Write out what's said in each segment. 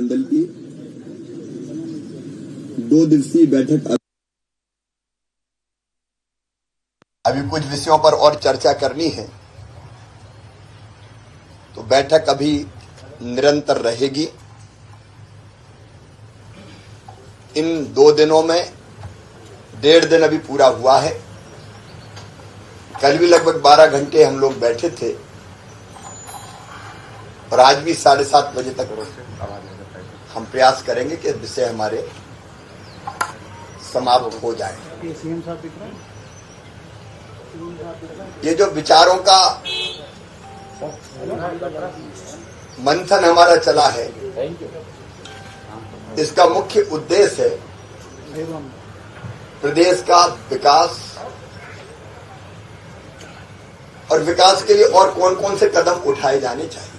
मंत्रिमंडल की 2 दिवसीय बैठक अभी कुछ विषयों पर और चर्चा करनी है, तो बैठक अभी निरंतर रहेगी। इन 2 दिनों में 1.5 दिन अभी पूरा हुआ है। कल भी लगभग 12 घंटे हम लोग बैठे थे और आज भी 7:30 बजे तक हम प्रयास करेंगे कि विषय हमारे समाप्त हो जाए। ये जो विचारों का मंथन हमारा चला है, इसका मुख्य उद्देश्य है प्रदेश का विकास और विकास के लिए और कौन कौन से कदम उठाए जाने चाहिए।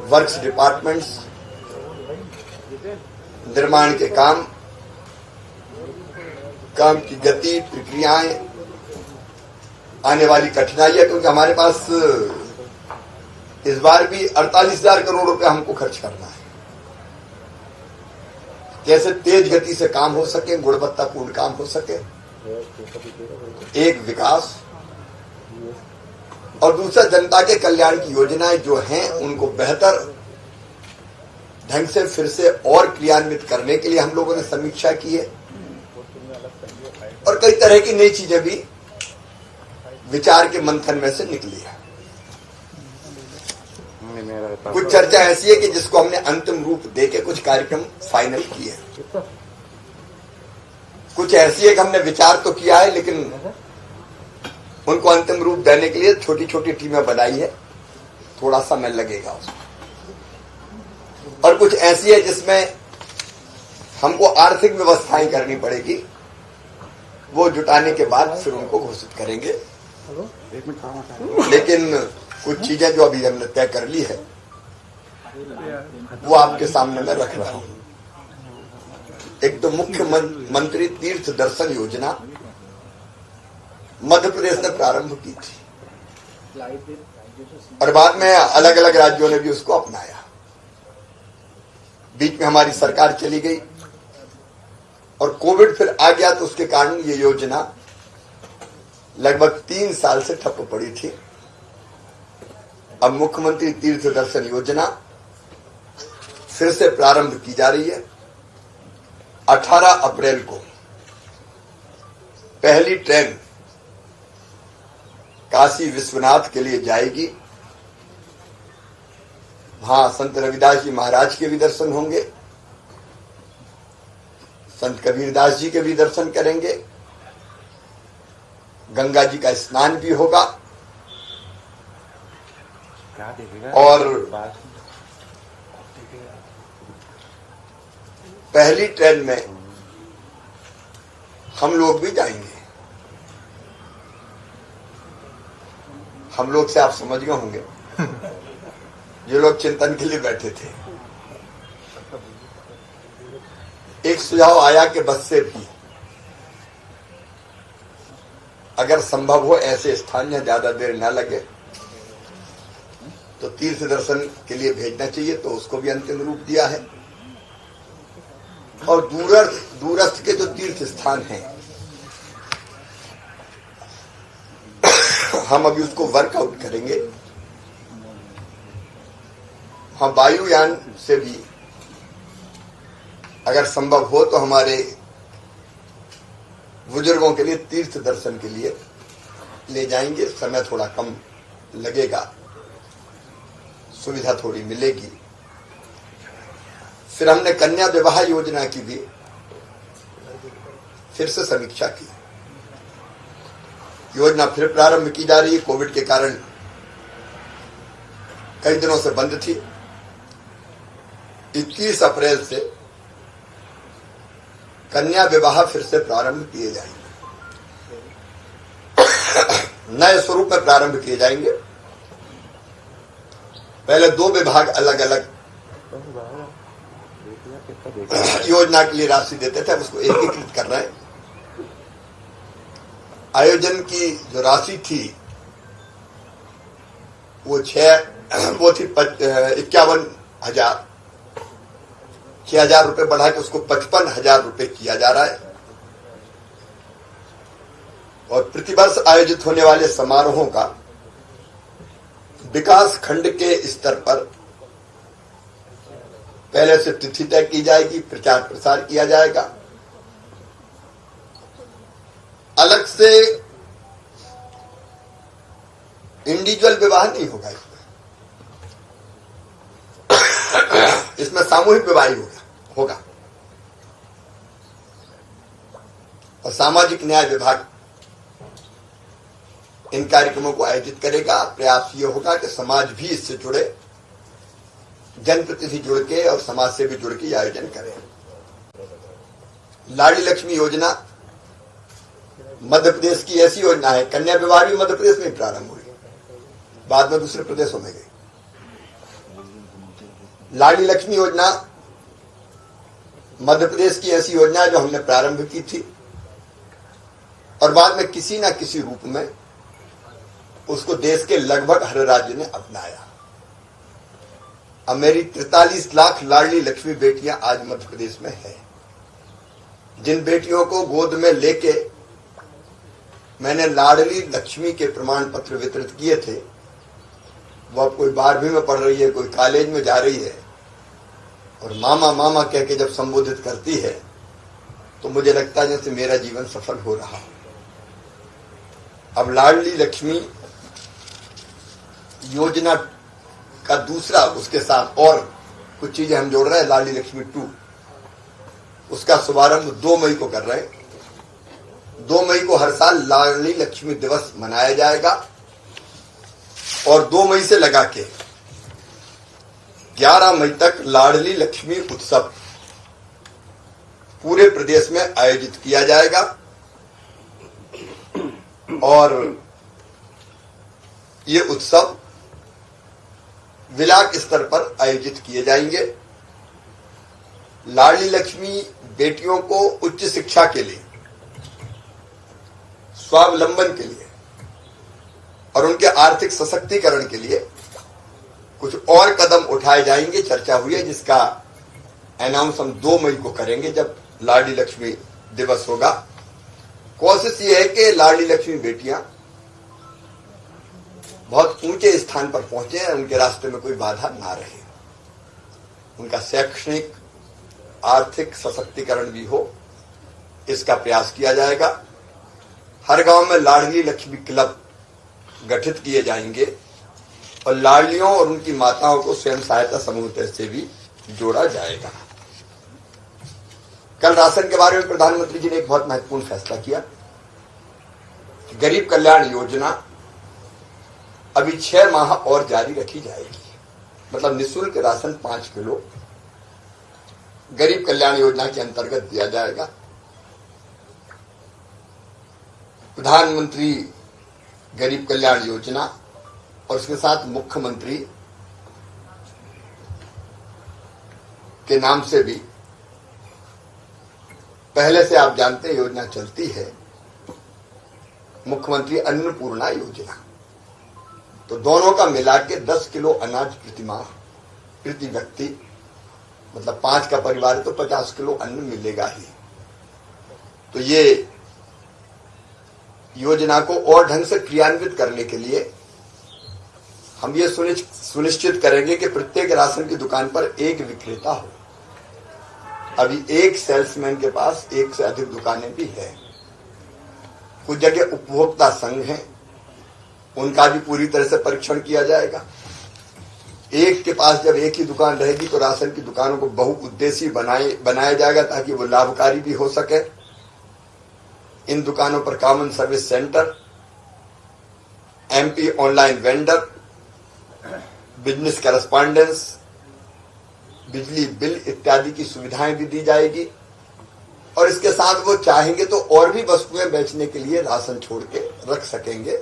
वर्क्स डिपार्टमेंट्स, निर्माण के काम की गति, प्रक्रियाएं, आने वाली कठिनाइयां, क्योंकि हमारे पास इस बार भी 48,000 करोड़ रुपए हमको खर्च करना है। कैसे तेज गति से काम हो सके, गुणवत्तापूर्ण काम हो सके, एक विकास और दूसरा जनता के कल्याण की योजनाएं जो हैं उनको बेहतर ढंग से फिर से और क्रियान्वित करने के लिए हम लोगों ने समीक्षा की है और कई तरह की नई चीजें भी विचार के मंथन में से निकली है। कुछ चर्चा ऐसी है कि जिसको हमने अंतिम रूप देके कुछ कार्यक्रम फाइनल किए, कुछ ऐसी है कि हमने विचार तो किया है लेकिन उनको अंतिम रूप देने के लिए छोटी छोटी टीमें बनाई है, थोड़ा समय लगेगा उसमें। और कुछ ऐसी है जिसमें हमको आर्थिक व्यवस्थाएं करनी पड़ेगी, वो जुटाने के बाद फिर उनको घोषित करेंगे। लेकिन कुछ चीजें जो अभी हमने तय कर ली है वो आपके सामने मैं रख रहा हूं। एक तो मुख्यमंत्री तीर्थ दर्शन योजना मध्य प्रदेश ने प्रारंभ की थी और बाद में अलग अलग राज्यों ने भी उसको अपनाया। बीच में हमारी सरकार चली गई और कोविड फिर आ गया, तो उसके कारण ये योजना लगभग 3 साल से ठप पड़ी थी। अब मुख्यमंत्री तीर्थ दर्शन योजना फिर से प्रारंभ की जा रही है। 18 अप्रैल को पहली ट्रेन काशी विश्वनाथ के लिए जाएगी। वहां संत रविदास जी महाराज के भी दर्शन होंगे, संत कबीरदास जी के भी दर्शन करेंगे, गंगा जी का स्नान भी होगा और पहली ट्रेन में हम लोग भी जाएंगे। हम लोग से आप समझ गए होंगे जो लोग चिंतन के लिए बैठे थे। एक सुझाव आया कि बस से भी अगर संभव हो ऐसे स्थान जहां ज्यादा देर न लगे तो तीर्थ दर्शन के लिए भेजना चाहिए, तो उसको भी अंतिम रूप दिया है। और दूरस्थ के जो तीर्थ स्थान हैं हम अभी उसको वर्कआउट करेंगे। हम वायुयान से भी अगर संभव हो तो हमारे बुजुर्गों के लिए तीर्थ दर्शन के लिए ले जाएंगे। समय थोड़ा कम लगेगा, सुविधा थोड़ी मिलेगी। फिर हमने कन्या विवाह योजना की भी फिर से समीक्षा की। योजना फिर प्रारंभ की जा रही है। कोविड के कारण कई दिनों से बंद थी। 21 अप्रैल से कन्या विवाह फिर से प्रारंभ किए जाएंगे, नए स्वरूप में प्रारंभ किए जाएंगे। पहले 2 विभाग अलग अलग योजना के लिए राशि देते थे, अब उसको एकीकृत कर रहे हैं। आयोजन की जो राशि थी वो 6 वो थी 51,000, 6,000 रुपए बढ़ा के उसको 55,000 रुपए किया जा रहा है। और प्रतिवर्ष आयोजित होने वाले समारोहों का विकास खंड के स्तर पर पहले से तिथि तय की जाएगी, प्रचार प्रसार किया जाएगा। अलग से इंडिविजुअल विवाह नहीं होगा इसमें सामूहिक विवाह ही होगा। और सामाजिक न्याय विभाग इन कार्यक्रमों को आयोजित करेगा। प्रयास ये होगा कि समाज भी इससे जुड़े, जनप्रतिनिधि जुड़ के और समाज से भी जुड़ के आयोजन करें। लाडली लक्ष्मी योजना मध्य प्रदेश की ऐसी योजना है, कन्या विवाह भी मध्य प्रदेश में प्रारंभ हुई, बाद में दूसरे प्रदेशों में गई। लाडली लक्ष्मी योजना मध्य प्रदेश की ऐसी योजना है जो हमने प्रारंभ की थी और बाद में किसी न किसी रूप में उसको देश के लगभग हर राज्य ने अपनाया। अब मेरी 43 लाख लाडली लक्ष्मी बेटियां आज मध्य प्रदेश में है। जिन बेटियों को गोद में लेके मैंने लाडली लक्ष्मी के प्रमाण पत्र वितरित किए थे, वो अब कोई 12वीं में पढ़ रही है, कोई कॉलेज में जा रही है और मामा मामा कह के जब संबोधित करती है तो मुझे लगता है जैसे मेरा जीवन सफल हो रहा हो। अब लाडली लक्ष्मी योजना का दूसरा, उसके साथ और कुछ चीजें हम जोड़ रहे हैं। लाडली लक्ष्मी 2 उसका शुभारंभ 2 मई को कर रहे हैं। 2 मई को हर साल लाडली लक्ष्मी दिवस मनाया जाएगा और 2 मई से लगा के 11 मई तक लाडली लक्ष्मी उत्सव पूरे प्रदेश में आयोजित किया जाएगा। और ये उत्सव विलाक स्तर पर आयोजित किए जाएंगे। लाडली लक्ष्मी बेटियों को उच्च शिक्षा के लिए, स्वावलंबन के लिए और उनके आर्थिक सशक्तिकरण के लिए कुछ और कदम उठाए जाएंगे। चर्चा हुई है जिसका अनाउंस हम 2 मई को करेंगे जब लाडली लक्ष्मी दिवस होगा। कोशिश ये है कि लाडली लक्ष्मी बेटियां बहुत ऊंचे स्थान पर पहुंचे, उनके रास्ते में कोई बाधा ना रहे, उनका शैक्षणिक आर्थिक सशक्तिकरण भी हो, इसका प्रयास किया जाएगा। हर गांव में लाडली लक्ष्मी क्लब गठित किए जाएंगे और लाडलियों और उनकी माताओं को स्वयं सहायता समूह से भी जोड़ा जाएगा। कल राशन के बारे में प्रधानमंत्री जी ने एक बहुत महत्वपूर्ण फैसला किया। गरीब कल्याण योजना अभी 6 माह और जारी रखी जाएगी। मतलब निःशुल्क राशन 5 किलो गरीब कल्याण योजना के अंतर्गत दिया जाएगा। प्रधानमंत्री गरीब कल्याण योजना और उसके साथ मुख्यमंत्री के नाम से भी पहले से आप जानते हैं योजना चलती है, मुख्यमंत्री अन्नपूर्णा योजना। तो दोनों का मिला के 10 किलो अनाज प्रति माह प्रति व्यक्ति, मतलब 5 का परिवार है तो 50 किलो अन्न मिलेगा ही। तो ये योजना को और ढंग से क्रियान्वित करने के लिए हम ये सुनिश्चित करेंगे कि प्रत्येक राशन की दुकान पर एक विक्रेता हो। अभी एक सेल्समैन के पास एक से अधिक दुकानें भी है। कुछ जगह उपभोक्ता संघ हैं, उनका भी पूरी तरह से परीक्षण किया जाएगा। एक के पास जब एक ही दुकान रहेगी तो राशन की दुकानों को बहुउद्देशीय बनाया जाएगा ताकि वो लाभकारी भी हो सके। इन दुकानों पर common service centre, MP online vendor, business correspondence, बिजली बिल इत्यादि की सुविधाएं भी दी जाएगी। और इसके साथ वो चाहेंगे तो और भी वस्तुएं बेचने के लिए राशन छोड़ के रख सकेंगे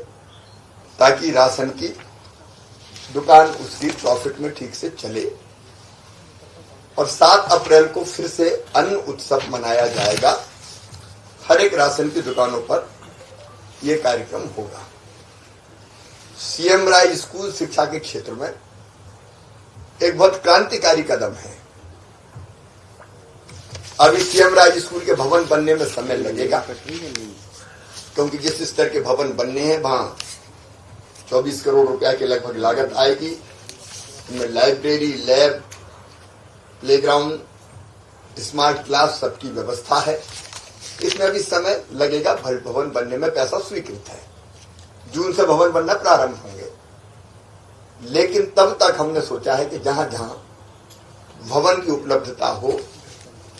ताकि राशन की दुकान उसकी प्रॉफिट में ठीक से चले। और 7 अप्रैल को फिर से अन्न उत्सव मनाया जाएगा। हर एक राशन की दुकानों पर यह कार्यक्रम होगा। सीएम राय स्कूल शिक्षा के क्षेत्र में एक बहुत क्रांतिकारी कदम है। अभी सीएम राज स्कूल के भवन बनने में समय लगेगा, क्योंकि जिस स्तर के भवन बनने हैं वहां 24 करोड़ रुपया के लगभग लागत आएगी। इनमें library, lab, playground, smart class सबकी व्यवस्था है। इसमें अभी समय लगेगा, भवन बनने में पैसा स्वीकृत है। जून से भवन बनना प्रारंभ होंगे, लेकिन तब तक हमने सोचा है कि जहां जहां भवन की उपलब्धता हो,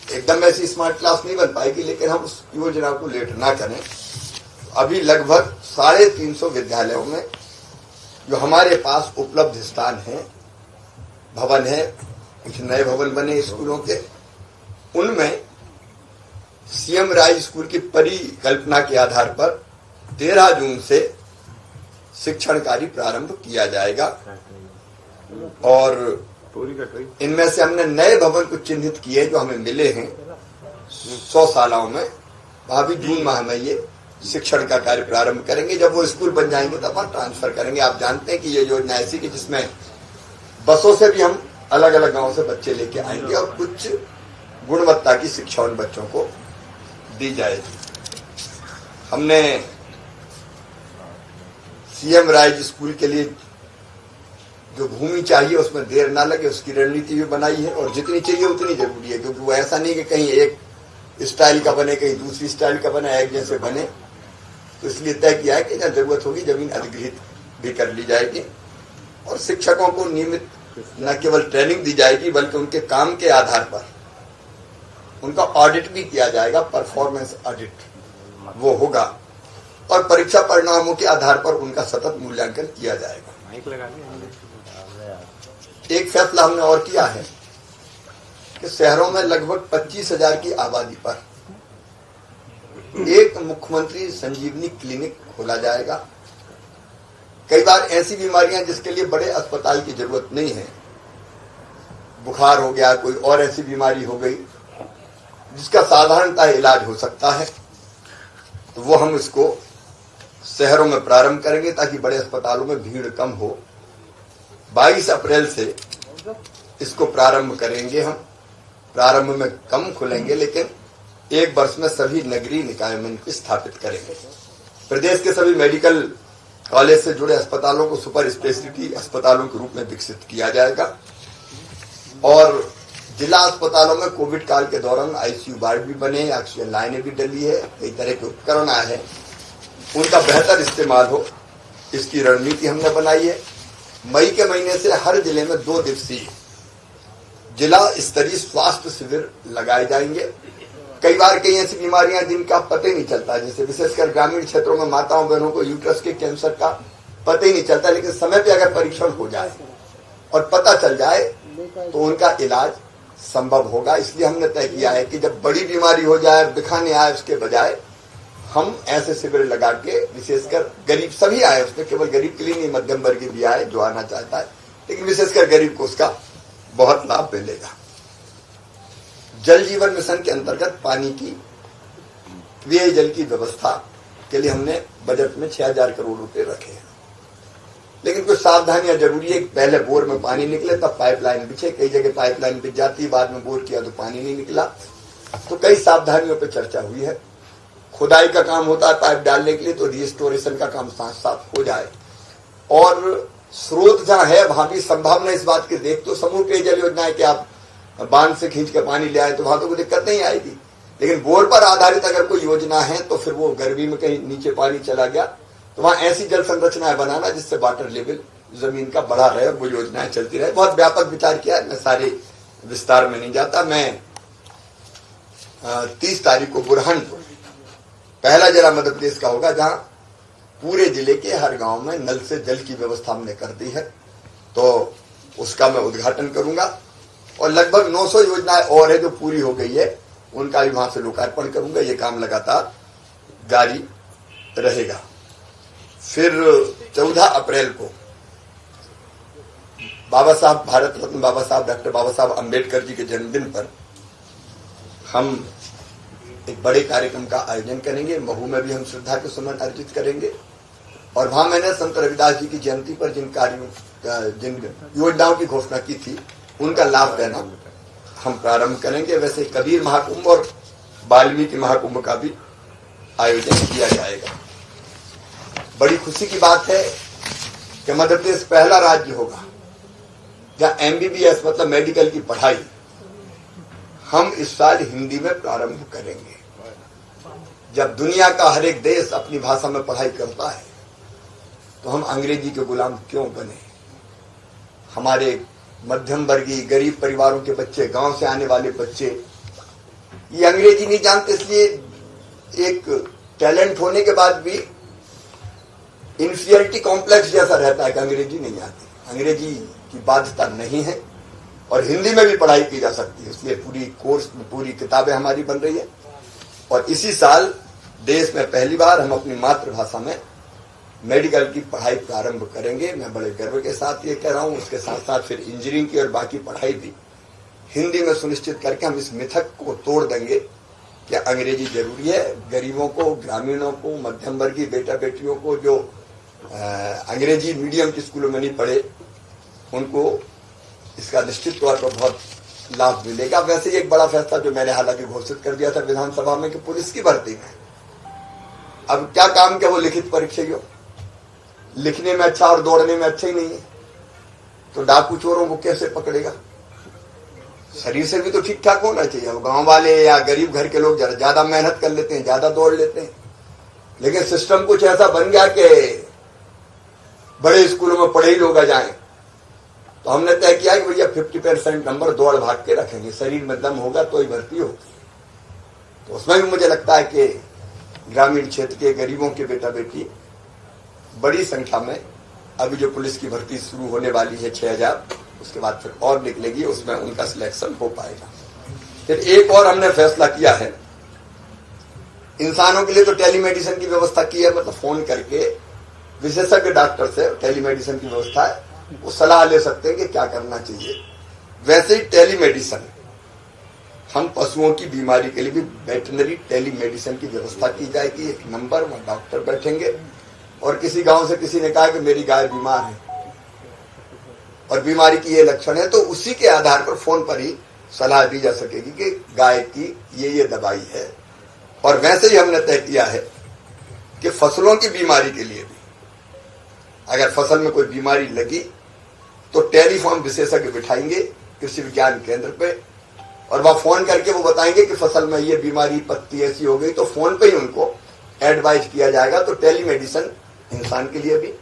एकदम ऐसी स्मार्ट क्लास नहीं बन पाएगी, लेकिन हम उस योजना को लेट ना करें। अभी लगभग 350 विद्यालयों में जो हमारे पास उपलब्ध स्थान है, भवन है, कुछ नए भवन बने स्कूलों के, उनमें सीएम राज स्कूल की परिकल्पना के आधार पर 13 जून से शिक्षण कार्य प्रारंभ किया जाएगा। और इनमें से हमने नए भवन को चिन्हित किए जो हमें मिले हैं 100 शालाओं में, वहां भी जून माह में ये शिक्षण का कार्य प्रारंभ करेंगे। जब वो स्कूल बन जाएंगे तब वहां ट्रांसफर करेंगे। आप जानते हैं कि ये योजना ऐसी कि जिसमें बसों से भी हम अलग अलग गांवों से बच्चे लेके आएंगे और कुछ गुणवत्ता की शिक्षा उन बच्चों को दी जाएगी। हमने सीएम राज स्कूल के लिए जो भूमि चाहिए उसमें देर ना लगे उसकी रणनीति भी बनाई है, और जितनी चाहिए उतनी जरूरी है, क्योंकि वो ऐसा नहीं कि कहीं एक स्टाइल का बने, कहीं दूसरी स्टाइल का बने, एक जैसे बने। तो इसलिए तय किया है कि जहाँ जरूरत होगी जमीन अधिग्रहित भी कर ली जाएगी, और शिक्षकों को नियमित न केवल ट्रेनिंग दी जाएगी बल्कि उनके काम के आधार पर उनका ऑडिट भी किया जाएगा। परफॉर्मेंस ऑडिट वो होगा, और परीक्षा परिणामों के आधार पर उनका सतत मूल्यांकन किया जाएगा। एक फैसला हमने और किया है कि शहरों में लगभग 25,000 की आबादी पर एक मुख्यमंत्री संजीवनी क्लिनिक खोला जाएगा। कई बार ऐसी बीमारियां जिसके लिए बड़े अस्पताल की जरूरत नहीं है, बुखार हो गया, कोई और ऐसी बीमारी हो गई जिसका साधारणतः इलाज हो सकता है, तो वो हम इसको शहरों में प्रारंभ करेंगे ताकि बड़े अस्पतालों में भीड़ कम हो। 22 अप्रैल से इसको प्रारंभ करेंगे हम। प्रारंभ में कम खुलेंगे, लेकिन 1 वर्ष में सभी नगरीय निकाय में इनको स्थापित करेंगे। प्रदेश के सभी मेडिकल कॉलेज से जुड़े अस्पतालों को सुपर स्पेशलिटी अस्पतालों के रूप में विकसित किया जाएगा, और जिला अस्पतालों में कोविड काल के दौरान आईसीयू वार्ड भी बने, ऑक्सीजन लाइनें भी डली है, कई तरह के उपकरण आए हैं, उनका बेहतर इस्तेमाल हो, इसकी रणनीति हमने बनाई है। मई के महीने से हर जिले में 2 दिवसीय जिला स्तरीय स्वास्थ्य शिविर लगाए जाएंगे। कई बार कई ऐसी बीमारियां जिनका पता ही नहीं चलता, जैसे विशेषकर ग्रामीण क्षेत्रों में माताओं बहनों को यूट्रस के कैंसर का पता ही नहीं चलता, लेकिन समय पे अगर परीक्षण हो जाए और पता चल जाए तो उनका इलाज संभव होगा। इसलिए हमने तय किया है कि जब बड़ी बीमारी हो जाए, दिखाने आए, उसके बजाय हम ऐसे शिविर लगा के, विशेषकर गरीब सभी आए, उसमें केवल गरीब के लिए नहीं, मध्यम वर्गीय भी आए जो आना चाहता है, लेकिन विशेषकर गरीब को उसका बहुत लाभ मिलेगा। जल जीवन मिशन के अंतर्गत पानी की, पेय जल की व्यवस्था के लिए हमने बजट में 6,000 करोड़ रुपए रखे हैं, लेकिन कुछ सावधानियां जरूरी है। पहले बोर में पानी निकले तब पाइपलाइन बिछे, कई जगह पाइपलाइन बिछ जाती, बाद में बोर किया तो पानी नहीं निकला, तो कई सावधानियों पर चर्चा हुई है। खुदाई का काम होता है पाइप डालने के लिए, तो रिस्टोरेशन का काम साथ साथ हो जाए, और स्रोत जहां है वहां भी संभावना इस बात की देख तो समूह पेयजल योजना है कि आप बांध से खींच के पानी ले आए तो वहां तो कोई दिक्कत नहीं आएगी, लेकिन बोर पर आधारित अगर कोई योजना है तो फिर वो गर्मी में कहीं नीचे पानी चला गया तो वहां ऐसी जल संरचनाएं बनाना जिससे वाटर लेवल जमीन का बढ़ा रहे, वो योजनाएं चलती रहे। बहुत व्यापक विचार किया है, मैं सारे विस्तार में नहीं जाता। मैं 30 तारीख को बुरहानपुर पहला जिला मध्य प्रदेश का होगा जहां पूरे जिले के हर गांव में नल से जल की व्यवस्था हमने कर दी है, तो उसका मैं उद्घाटन करूंगा, और लगभग 900 योजनाएं और है जो पूरी हो गई है, उनका भी वहां से लोकार्पण करूंगा। ये काम लगातार जारी रहेगा। फिर 14 अप्रैल को बाबा साहब, भारत रत्न बाबा साहब डॉक्टर बाबा साहब अम्बेडकर जी के जन्मदिन पर हम एक बड़े कार्यक्रम का आयोजन करेंगे। महू में भी हम श्रद्धा के सुमन अर्पित करेंगे, और वहां मैंने संत रविदास जी की जयंती पर जिन कार्यों जिन योजनाओं की घोषणा की थी उनका लाभ देना हम प्रारंभ करेंगे। वैसे कबीर महाकुंभ और वाल्मीकि महाकुंभ का भी आयोजन किया जाएगा। बड़ी खुशी की बात है कि मध्य प्रदेश पहला राज्य होगा जहां एमबीबीएस मतलब मेडिकल की पढ़ाई हम इस साल हिंदी में प्रारंभ करेंगे। जब दुनिया का हर एक देश अपनी भाषा में पढ़ाई करता है तो हम अंग्रेजी के गुलाम क्यों बने। हमारे मध्यम वर्गीय गरीब परिवारों के बच्चे, गांव से आने वाले बच्चे ये अंग्रेजी नहीं जानते, इसलिए एक टैलेंट होने के बाद भी इंफीरियरिटी कॉम्प्लेक्स जैसा रहता है कि अंग्रेजी नहीं आती। अंग्रेजी की बाध्यता नहीं है और हिंदी में भी पढ़ाई की जा सकती है, इसलिए पूरी कोर्स में पूरी किताबें हमारी बन रही है। और इसी साल देश में पहली बार हम अपनी मातृभाषा में मेडिकल की पढ़ाई प्रारंभ करेंगे। मैं बड़े गर्व के साथ ये कह रहा हूं। उसके साथ साथ फिर इंजीनियरिंग की और बाकी पढ़ाई भी हिंदी में सुनिश्चित करके हम इस मिथक को तोड़ देंगे कि अंग्रेजी जरूरी है। गरीबों को, ग्रामीणों को, मध्यम वर्गीय बेटा बेटियों को जो अंग्रेजी मीडियम के स्कूलों में नहीं पढ़े उनको इसका निश्चित तौर पर बहुत लाभ मिलेगा। वैसे ही एक बड़ा फैसला जो मैंने हालांकि घोषित कर दिया था विधानसभा में कि पुलिस की भर्ती में अब क्या काम क्या वो लिखित परीक्षा हो, लिखने में अच्छा और दौड़ने में अच्छा ही नहीं है तो डाकू चोरों को कैसे पकड़ेगा। शरीर से भी तो ठीक ठाक होना चाहिए। अब गांव वाले या गरीब घर के लोग जरा ज्यादा मेहनत कर लेते हैं, ज्यादा दौड़ लेते हैं, लेकिन सिस्टम कुछ ऐसा बन गया कि बड़े स्कूलों में पढ़े ही लोग आ जाएं। तो हमने तय किया कि भैया 50% नंबर दौड़ भाग के रखेंगे, शरीर में दम होगा तो ही भर्ती होगी। तो उसमें भी मुझे लगता है कि ग्रामीण क्षेत्र के गरीबों के बेटा बेटी बड़ी संख्या में, अभी जो पुलिस की भर्ती शुरू होने वाली है 6000, उसके बाद फिर और निकलेगी, उसमें उनका सिलेक्शन हो पाएगा। फिर एक और हमने फैसला किया है, इंसानों के लिए तो टेलीमेडिसिन की व्यवस्था की है, मतलब फोन करके विशेषज्ञ डॉक्टर से टेलीमेडिसिन की व्यवस्था है, वो सलाह ले सकते हैं कि क्या करना चाहिए। वैसे ही टेलीमेडिसिन हम पशुओं की बीमारी के लिए भी वेटनरी टेलीमेडिसिन की व्यवस्था की जाएगी। एक नंबर में डॉक्टर बैठेंगे और किसी गांव से किसी ने कहा कि मेरी गाय बीमार है और बीमारी की ये लक्षण है, तो उसी के आधार पर फोन पर ही सलाह दी जा सकेगी कि गाय की ये दवाई है। और वैसे ही हमने तय किया है कि फसलों की बीमारी के लिए भी अगर फसल में कोई बीमारी लगी तो टेलीफोन विशेषज्ञ बिठाएंगे कृषि विज्ञान केंद्र पे और वह फोन करके वो बताएंगे कि फसल में ये बीमारी पत्ती ऐसी हो गई, तो फोन पे ही उनको एडवाइज किया जाएगा। तो टेलीमेडिसिन इंसान के लिए भी,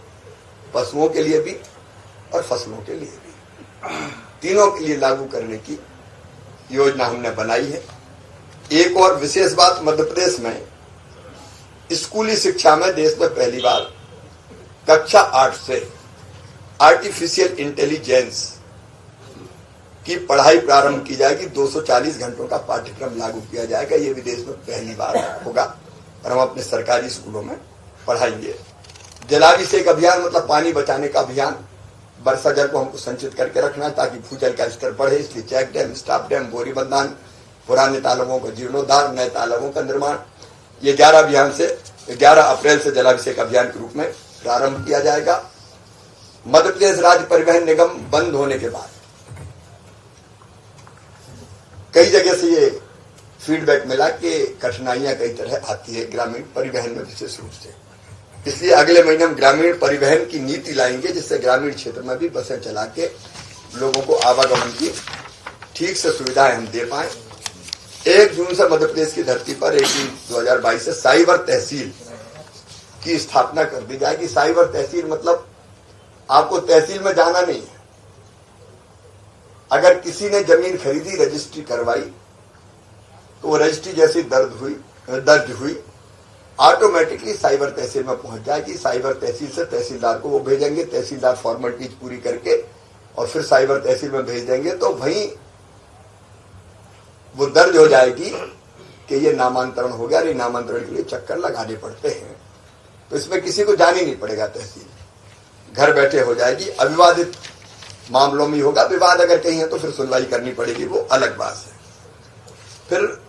पशुओं के लिए भी और फसलों के लिए भी, तीनों के लिए लागू करने की योजना हमने बनाई है। एक और विशेष बात, मध्य प्रदेश में स्कूली शिक्षा में देश में पहली बार कक्षा 8 से आर्टिफिशियल इंटेलिजेंस की पढ़ाई प्रारंभ की जाएगी। 240 घंटों का पाठ्यक्रम लागू किया जाएगा। ये भी देश में पहली बार होगा और हम अपने सरकारी स्कूलों में पढ़ाएंगे। जलाभिषेक अभियान मतलब पानी बचाने का अभियान। वर्षा जल को हमको संचित करके रखना है ताकि भूजल का स्तर बढ़े, इसलिए चेक डैम, स्टॉप डैम, बोरी बंधान, पुराने तालाबों का जीर्णोद्धार, नए तालाबों का निर्माण, ये 11 अप्रैल से जलाभिषेक अभियान के रूप में प्रारंभ किया जाएगा। मध्य प्रदेश राज्य परिवहन निगम बंद होने के बाद कई जगह से ये फीडबैक मिला कि कठिनाइयां कई तरह आती है ग्रामीण परिवहन में विशेष रूप से, इसलिए अगले महीने हम ग्रामीण परिवहन की नीति लाएंगे जिससे ग्रामीण क्षेत्र में भी बसें चला के लोगों को आवागमन की ठीक से सुविधाएं हम दे पाए। 1 जून से मध्य प्रदेश की धरती पर 1 जून 2022 से साइबर तहसील की स्थापना कर दी जाएगी। साइबर तहसील मतलब आपको तहसील में जाना नहीं है। अगर किसी ने जमीन खरीदी, रजिस्ट्री करवाई, तो वो रजिस्ट्री जैसी दर्ज हुई ऑटोमेटिकली साइबर तहसील में पहुंच जाएगी। साइबर तहसील से तहसीलदार को वो भेजेंगे, तहसीलदार फॉर्मेलिटीज पूरी करके और फिर साइबर तहसील में भेज देंगे, तो वहीं वो दर्ज हो जाएगी कि ये नामांतरण हो गया। और नामांतरण के लिए चक्कर लगाने पड़ते हैं, तो इसमें किसी को जाना ही नहीं पड़ेगा, तहसील घर बैठे हो जाएगी। अविवादित मामलों में होगा, विवाद अगर कहीं है तो फिर सुनवाई करनी पड़ेगी, वो अलग बात है। फिर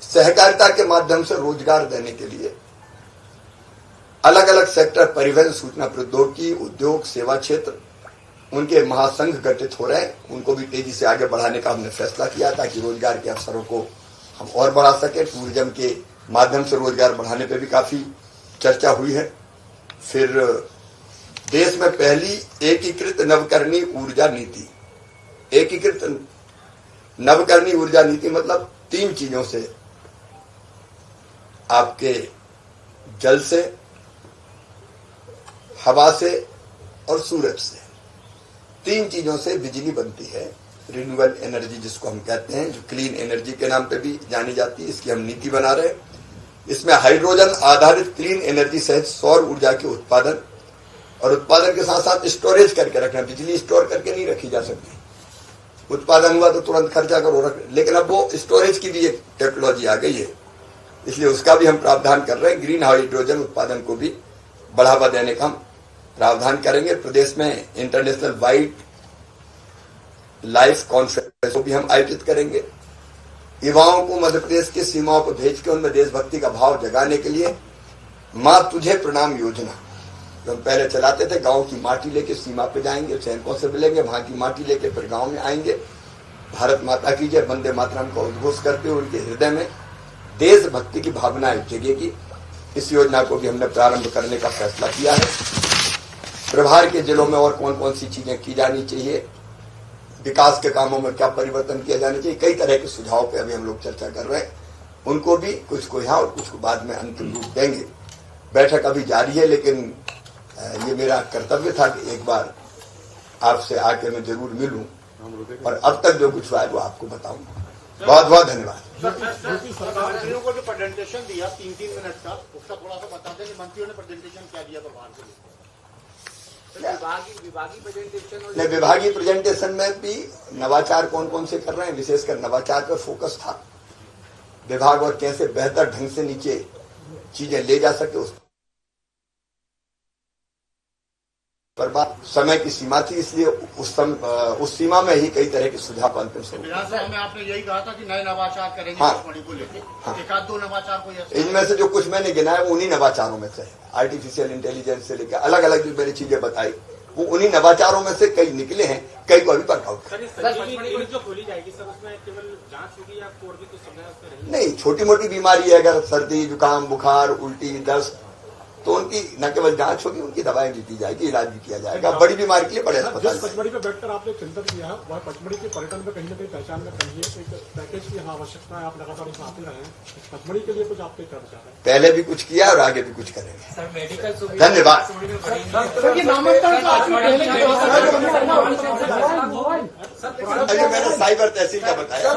सहकारिता के माध्यम से रोजगार देने के लिए अलग अलग सेक्टर, परिवहन, सूचना प्रौद्योगिकी, उद्योग, सेवा क्षेत्र, उनके महासंघ गठित हो रहे हैं, उनको भी तेजी से आगे बढ़ाने का हमने फैसला किया ताकि रोजगार के अवसरों को हम और बढ़ा सके। टूरिज्म के माध्यम से रोजगार बढ़ाने पे भी काफी चर्चा हुई है। फिर देश में पहली एकीकृत नवकरणीय ऊर्जा नीति, एकीकृत नवकरणीय ऊर्जा नीति मतलब 3 चीजों से, आपके जल से, हवा से और सूरज से, 3 चीजों से बिजली बनती है। रिन्यूएबल एनर्जी जिसको हम कहते हैं, जो क्लीन एनर्जी के नाम पे भी जानी जाती है, इसकी हम नीति बना रहे हैं। इसमें हाइड्रोजन आधारित क्लीन एनर्जी सहित सौर ऊर्जा के उत्पादन और उत्पादन के साथ साथ स्टोरेज करके रखना। बिजली स्टोर करके नहीं रखी जा सकती, उत्पादन हुआ तो तुरंत खर्चा करो रख, लेकिन अब वो स्टोरेज की भी एक टेक्नोलॉजी आ गई है, इसलिए उसका भी हम प्रावधान कर रहे हैं। ग्रीन हाइड्रोजन उत्पादन को भी बढ़ावा देने का हम प्रावधान करेंगे। प्रदेश में इंटरनेशनल वाइल्ड लाइफ कॉन्फ्रेंस को भी हम आयोजित करेंगे। युवाओं को मध्य प्रदेश की सीमाओं पर भेज के उनमें देशभक्ति का भाव जगाने के लिए मां तुझे प्रणाम योजना जो हम पहले चलाते थे, गांव की माटी लेके सीमा पे जाएंगे, सैनिकों से मिलेंगे, वहां की माटी लेके फिर गांव में आएंगे, भारत माता की जय वंदे मातरम का उद्घोष करते हुए उनके हृदय में देशभक्ति की भावना जगेगी। इस योजना को भी हमने प्रारंभ करने का फैसला किया है। प्रभार के जिलों में और कौन कौन सी चीजें की जानी चाहिए, विकास के कामों में क्या परिवर्तन किया जाना चाहिए, कई तरह के सुझाव पे अभी हम लोग चर्चा कर रहे हैं। उनको भी कुछ को यहाँ और कुछ को बाद में अंतिम रूप देंगे। बैठक अभी जारी है, लेकिन ये मेरा कर्तव्य था कि एक बार आपसे आके मैं जरूर मिलूं और अब तक जो कुछ हुआ है वो आपको बताऊंगा। बहुत बहुत धन्यवाद। मंत्रियों को जो प्रेजेंटेशन दिया 3-3 मिनट का, उसका थोड़ा सा बता दें कि मंत्रियों ने प्रेजेंटेशन क्या दिया प्रभार को लेकर। विभागीय प्रेजेंटेशन में भी नवाचार कौन कौन से कर रहे हैं, विशेषकर नवाचार पर फोकस था। विभाग और कैसे बेहतर ढंग से नीचे चीजें ले जा सके उस पर बात। समय की सीमा थी, इसलिए उस सीमा में ही कई तरह के सुझाव अंतिम से। विधानसभा में आपने यही कहा था कि नए नवाचार करेंगे। हाँ, को लेकर एक आध 2 नवाचार को, इनमें से जो कुछ मैंने गिनाया वो उन्हीं नवाचारों में से है। आर्टिफिशियल इंटेलिजेंस से लेकर अलग अलग जो मैंने चीजें बताई वो उन्हीं नवाचारों में से कई निकले हैं, कई को अभी वर्कआउट जो खोली जाएगी सर, उसमें केवल जांच होगी या और भी कुछ समझाया नहीं। छोटी मोटी बीमारी है, अगर सर्दी जुकाम बुखार उल्टी दस्त, तो उनकी न केवल जांच होगी, उनकी दवाएं भी दी जाएगी, इलाज भी किया जाएगा। बड़ी बीमारी के लिए बड़े अस्पताल। पचमढ़ी पे बैठकर आपने चिंतन किया है, वह पचमढ़ी के पर्यटन में कहीं न कहीं पहचान में कमी है, एक पैकेज की आवश्यकता है, आप लगातार उसमें आते रहे हैं। पचमढ़ी के लिए कुछ आपके कर रहे हैं, पहले भी कुछ किया और आगे भी कुछ करेंगे। धन्यवाद। मैंने साइबर तहसील का बताया।